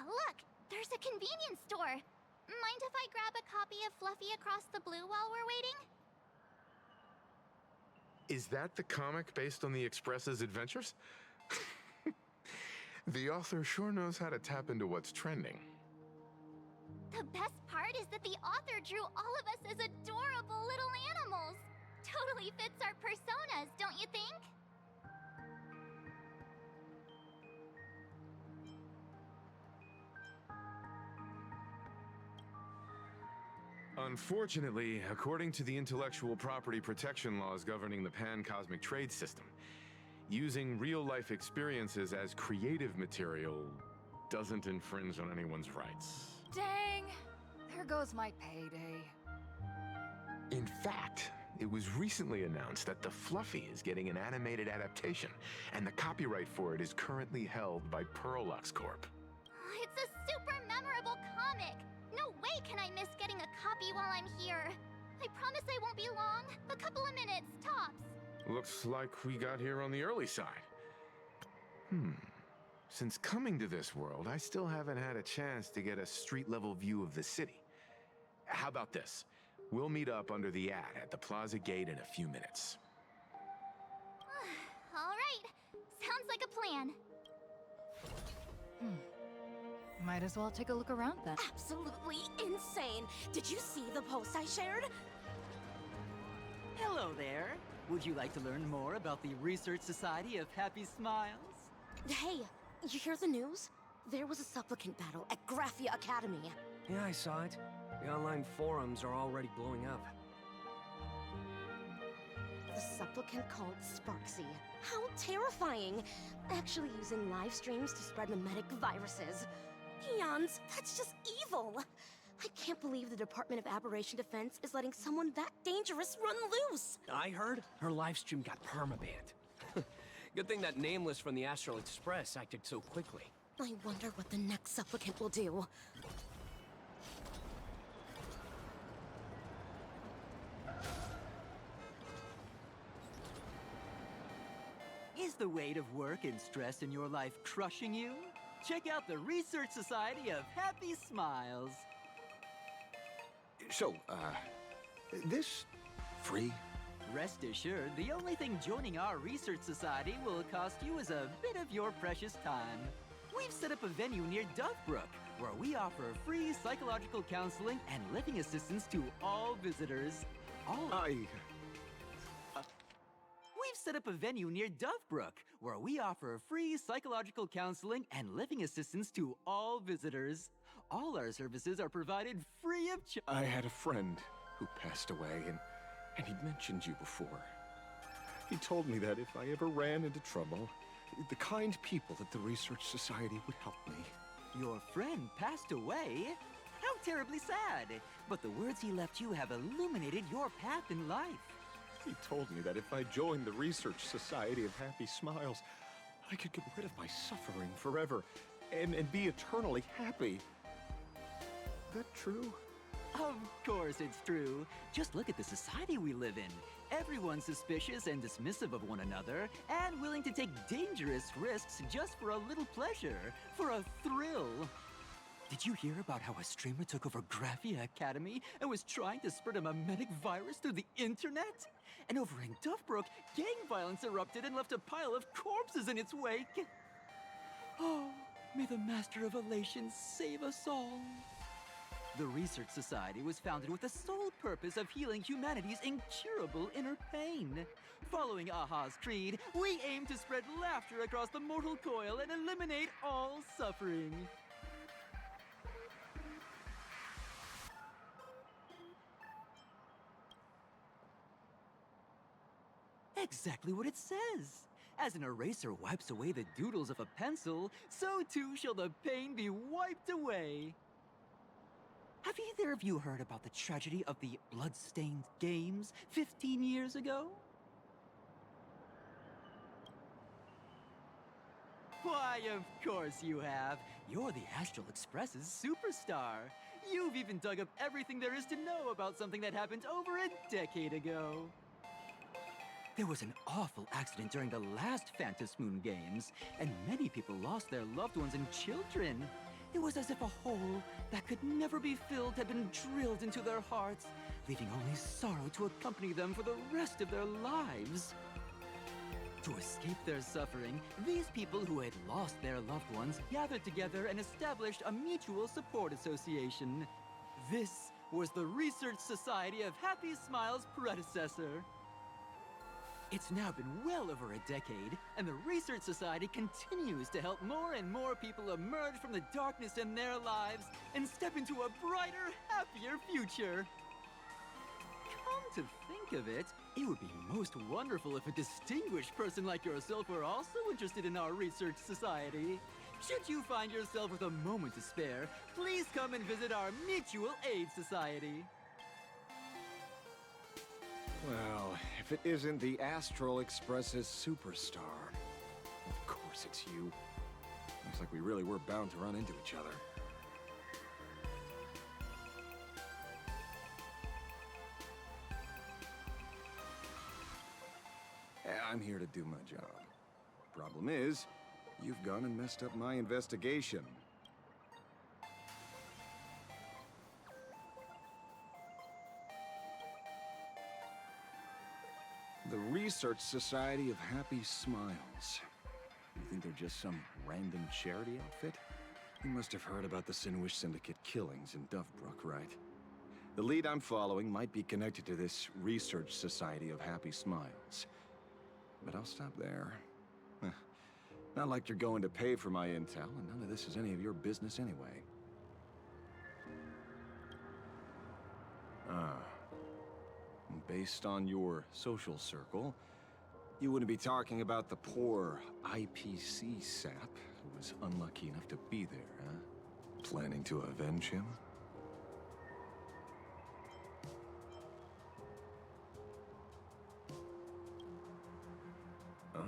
Look! There's a convenience store! Mind if I grab a copy of Fluffy Across the Blue while we're waiting? Is that the comic based on the Express's adventures? The author sure knows how to tap into what's trending. The best part is that the author drew all of us as adorable little animals! Totally fits our personas, don't you think? Unfortunately, according to the intellectual property protection laws governing the pan-cosmic trade system, using real-life experiences as creative material doesn't infringe on anyone's rights. Dang! There goes my payday. In fact, it was recently announced that the Fluffy is getting an animated adaptation, and the copyright for it is currently held by Pearlux Corp. It's a super memorable comic! No way can I miss getting a copy while I'm here. I promise I won't be long. A couple of minutes, tops. Looks like we got here on the early side. Since coming to this world, I still haven't had a chance to get a street-level view of the city. How about this? We'll meet up under the ad at the Plaza Gate in a few minutes. All right. Sounds like a plan. Might as well take a look around then. Absolutely insane! Did you see the post I shared? Hello there. Would you like to learn more about the Research Society of Happy Smiles? Hey, you hear the news? There was a supplicant battle at Graphia Academy. Yeah, I saw it. The online forums are already blowing up. The supplicant called Sparksy. How terrifying! Actually using live streams to spread mimetic viruses. Eons, that's just evil! I can't believe the Department of Aberration Defense is letting someone that dangerous run loose! I heard her livestream got permabanned. Good thing that Nameless from the Astral Express acted so quickly. I wonder what the next supplicant will do. Is the weight of work and stress in your life crushing you? Check out the Research Society of Happy Smiles. So, this free? Rest assured, the only thing joining our Research Society will cost you is a bit of your precious time. We've set up a venue near Dovebrook, where we offer free psychological counseling and living assistance to all visitors. We've set up a venue near Dovebrook, where we offer free psychological counseling and living assistance to all visitors. All our services are provided free of charge. I had a friend who passed away, and he'd mentioned you before. He told me that if I ever ran into trouble, the kind people at the Research Society would help me. Your friend passed away? How terribly sad. But the words he left you have illuminated your path in life. He told me that if I joined the Research Society of Happy Smiles, I could get rid of my suffering forever and be eternally happy. Is that true? Of course it's true. Just look at the society we live in. Everyone's suspicious and dismissive of one another, and willing to take dangerous risks just for a little pleasure, for a thrill. Did you hear about how a streamer took over Graphia Academy and was trying to spread a mimetic virus through the internet? And over in Dovebrook, gang violence erupted and left a pile of corpses in its wake. Oh, may the Master of Elation save us all. The Research Society was founded with the sole purpose of healing humanity's incurable inner pain. Following Aha's creed, we aim to spread laughter across the mortal coil and eliminate all suffering. Exactly what it says. As an eraser wipes away the doodles of a pencil, so too shall the pain be wiped away. Have either of you heard about the tragedy of the Bloodstained Games 15 years ago? Why, of course you have. You're the Astral Express's superstar. You've even dug up everything there is to know about something that happened over a decade ago. There was an awful accident during the last Phantom Moon Games, and many people lost their loved ones and children. It was as if a hole that could never be filled had been drilled into their hearts, leaving only sorrow to accompany them for the rest of their lives. To escape their suffering, these people who had lost their loved ones gathered together and established a mutual support association. This was the Research Society of Happy Smiles' predecessor. It's now been well over a decade, and the Research Society continues to help more and more people emerge from the darkness in their lives and step into a brighter, happier future. Come to think of it, it would be most wonderful if a distinguished person like yourself were also interested in our Research Society. Should you find yourself with a moment to spare, please come and visit our Mutual Aid Society. Well, if it isn't the Astral Express's superstar. Of course it's you. Looks like we really were bound to run into each other. I'm here to do my job. Problem is, you've gone and messed up my investigation. The Research Society of Happy Smiles. You think they're just some random charity outfit? You must have heard about the Sinwish Syndicate killings in Dovebrook, right? The lead I'm following might be connected to this Research Society of Happy Smiles. But I'll stop there. Not like you're going to pay for my intel, and none of this is any of your business anyway. Based on your social circle, you wouldn't be talking about the poor IPC sap who was unlucky enough to be there, huh? Planning to avenge him? Oh.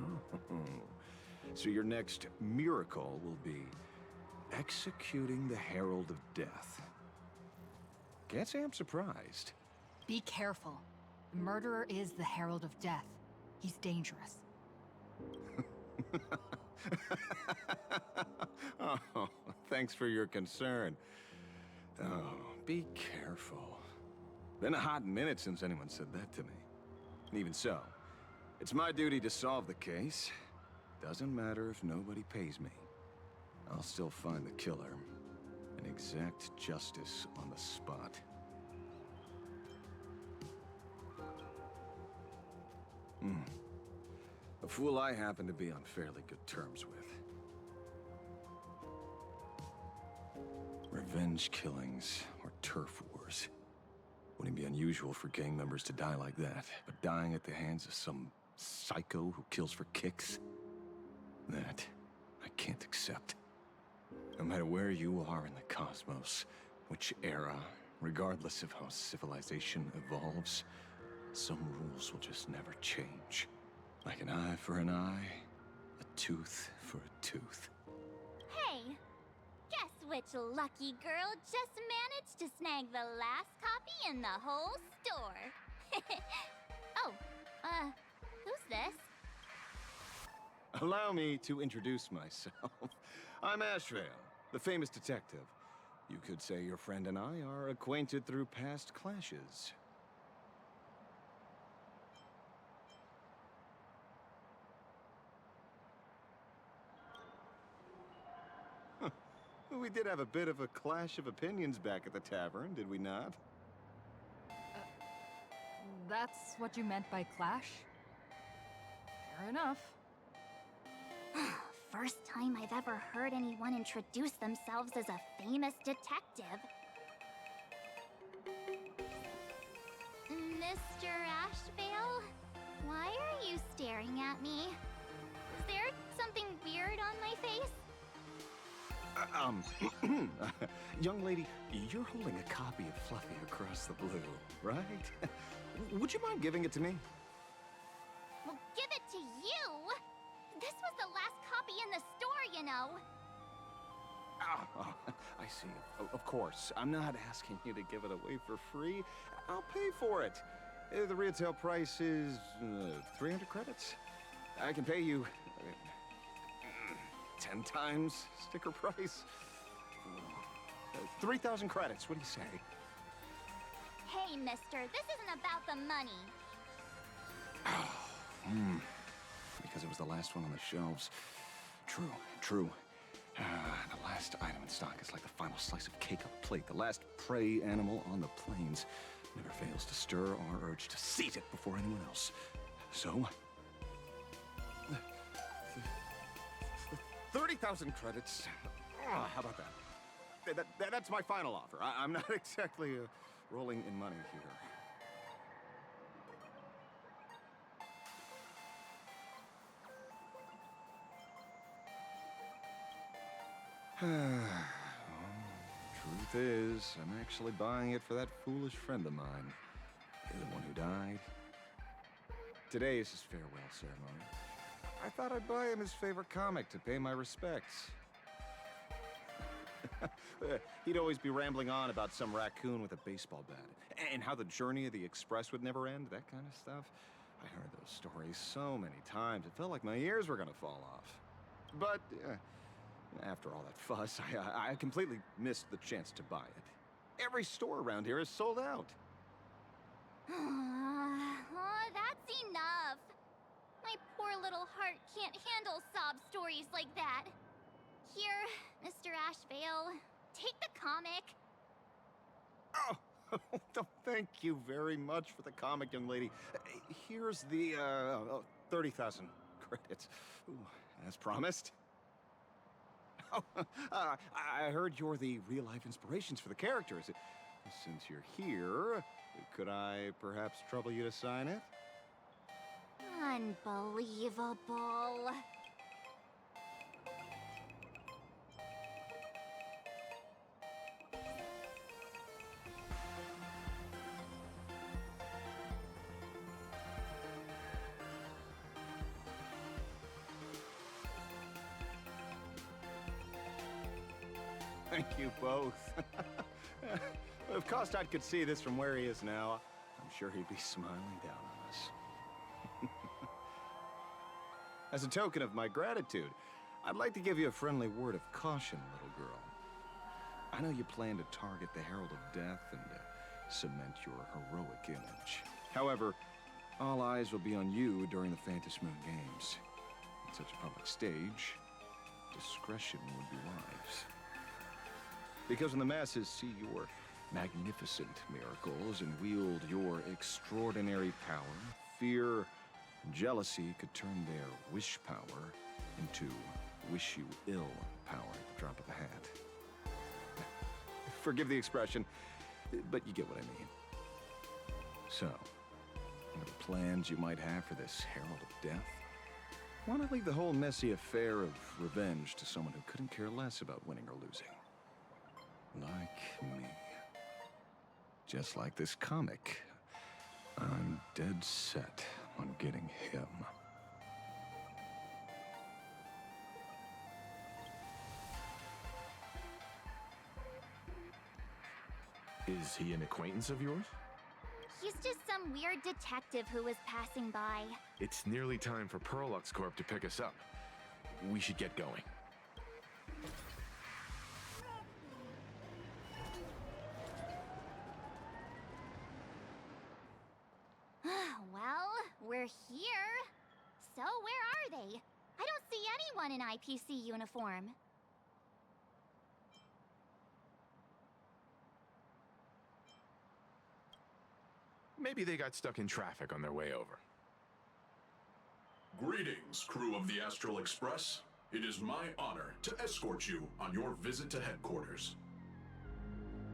So your next miracle will be executing the Herald of Death. Can't say I'm surprised. Be careful. The murderer is the Herald of Death. He's dangerous. Oh, thanks for your concern. Oh, be careful. Been a hot minute since anyone said that to me. And even so, it's my duty to solve the case. Doesn't matter if nobody pays me. I'll still find the killer and exact justice on the spot. A fool I happen to be on fairly good terms with. Revenge killings or turf wars. Wouldn't be unusual for gang members to die like that, but dying at the hands of some psycho who kills for kicks? That I can't accept. No matter where you are in the cosmos, which era, regardless of how civilization evolves, some rules will just never change. Like an eye for an eye, a tooth for a tooth. Hey, guess which lucky girl just managed to snag the last copy in the whole store? Oh, who's this? Allow me to introduce myself. I'm Ashvale, the famous detective. You could say your friend and I are acquainted through past clashes. We did have a bit of a clash of opinions back at the tavern, did we not? That's what you meant by clash? Fair enough. First time I've ever heard anyone introduce themselves as a famous detective. Mr. Ashvale, why are you staring at me? Is there something weird on my face? Young lady, you're holding a copy of Fluffy Across the Blue, right? Would you mind giving it to me? Well, give it to you! This was the last copy in the store, you know. Oh, I see. Of course. I'm not asking you to give it away for free. I'll pay for it. The retail price is 300 credits. I can pay you 10 times sticker price. 3,000 credits, what do you say? Hey, mister, this isn't about the money. Because it was the last one on the shelves. True, true. The last item in stock is like the final slice of cake on the plate. The last prey animal on the plains never fails to stir our urge to seize it before anyone else. So, 30,000 credits. How about that? That's my final offer. I'm not exactly rolling in money here. Truth is, I'm actually buying it for that foolish friend of mine. The one who died. Today is his farewell ceremony. I thought I'd buy him his favorite comic to pay my respects. He'd always be rambling on about some raccoon with a baseball bat, and how the journey of the Express would never end, that kind of stuff. I heard those stories so many times, it felt like my ears were gonna fall off. But, after all that fuss, I completely missed the chance to buy it. Every store around here is sold out. That's enough. My poor little heart can't handle sob stories like that. Here, Mr. Ashvale, take the comic. Oh, thank you very much for the comic, young lady. Here's the, 30,000 credits. Ooh, as promised. Oh, I heard you're the real-life inspirations for the characters. Since you're here, could I perhaps trouble you to sign it? Unbelievable. Thank you both. If Kostad could see this from where he is now, I'm sure he'd be smiling down on us. As a token of my gratitude, I'd like to give you a friendly word of caution, little girl. I know you plan to target the Herald of Death and cement your heroic image. However, all eyes will be on you during the Phantom Moon Games. On such a public stage, discretion would be wise. Because when the masses see your magnificent miracles and wield your extraordinary power, fear and jealousy could turn their wish power into wish you ill power at the drop of a hat. Forgive the expression, but you get what I mean. So, whatever plans you might have for this Herald of Death, why not leave the whole messy affair of revenge to someone who couldn't care less about winning or losing? Like me. Just like this comic, I'm dead set on getting him. Is he an acquaintance of yours? He's just some weird detective who was passing by. It's nearly time for Perlux Corp to pick us up. We should get going. Well, we're here. So where are they? I don't see anyone in IPC uniform. Maybe they got stuck in traffic on their way over. Greetings, crew of the Astral Express. It is my honor to escort you on your visit to headquarters.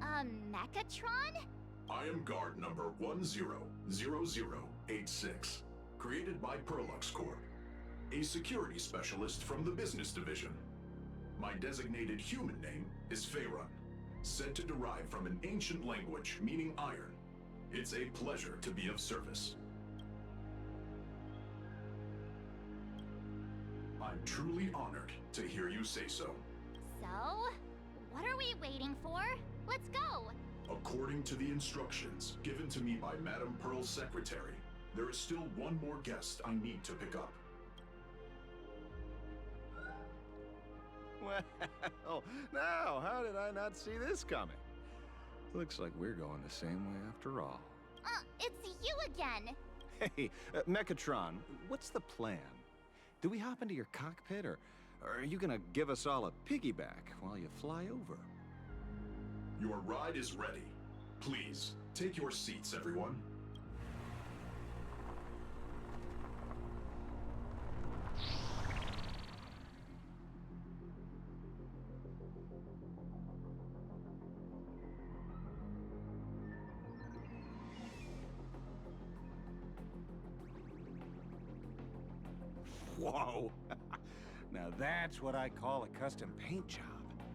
Mechatron? I am guard number 100086, created by Perlux Corp, a security specialist from the business division. My designated human name is Faerun, said to derive from an ancient language meaning iron. It's a pleasure to be of service. I'm truly honored to hear you say so. So, what are we waiting for? Let's go! According to the instructions given to me by Madame Pearl's secretary, there is still one more guest I need to pick up. Well, now, how did I not see this coming? Looks like we're going the same way after all. It's you again. Hey, Mechatron, what's the plan? Do we hop into your cockpit, or are you gonna give us all a piggyback while you fly over? Your ride is ready. Please, take your seats, everyone. Whoa! Now that's what I call a custom paint job.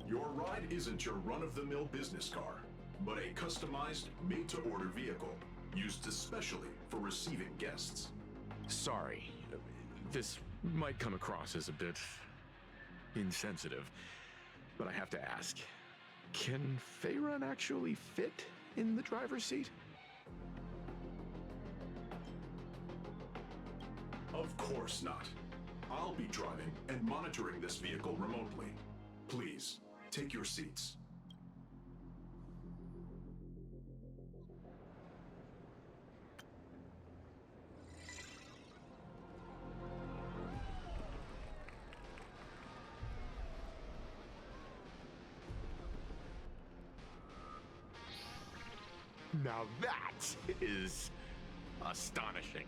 Your ride isn't your run-of-the-mill business car, but a customized, made-to-order vehicle, used especially for receiving guests. Sorry. This might come across as a bit insensitive, but I have to ask. Can Faerun actually fit in the driver's seat? Of course not. I'll be driving and monitoring this vehicle remotely. Please, take your seats. Now that is astonishing.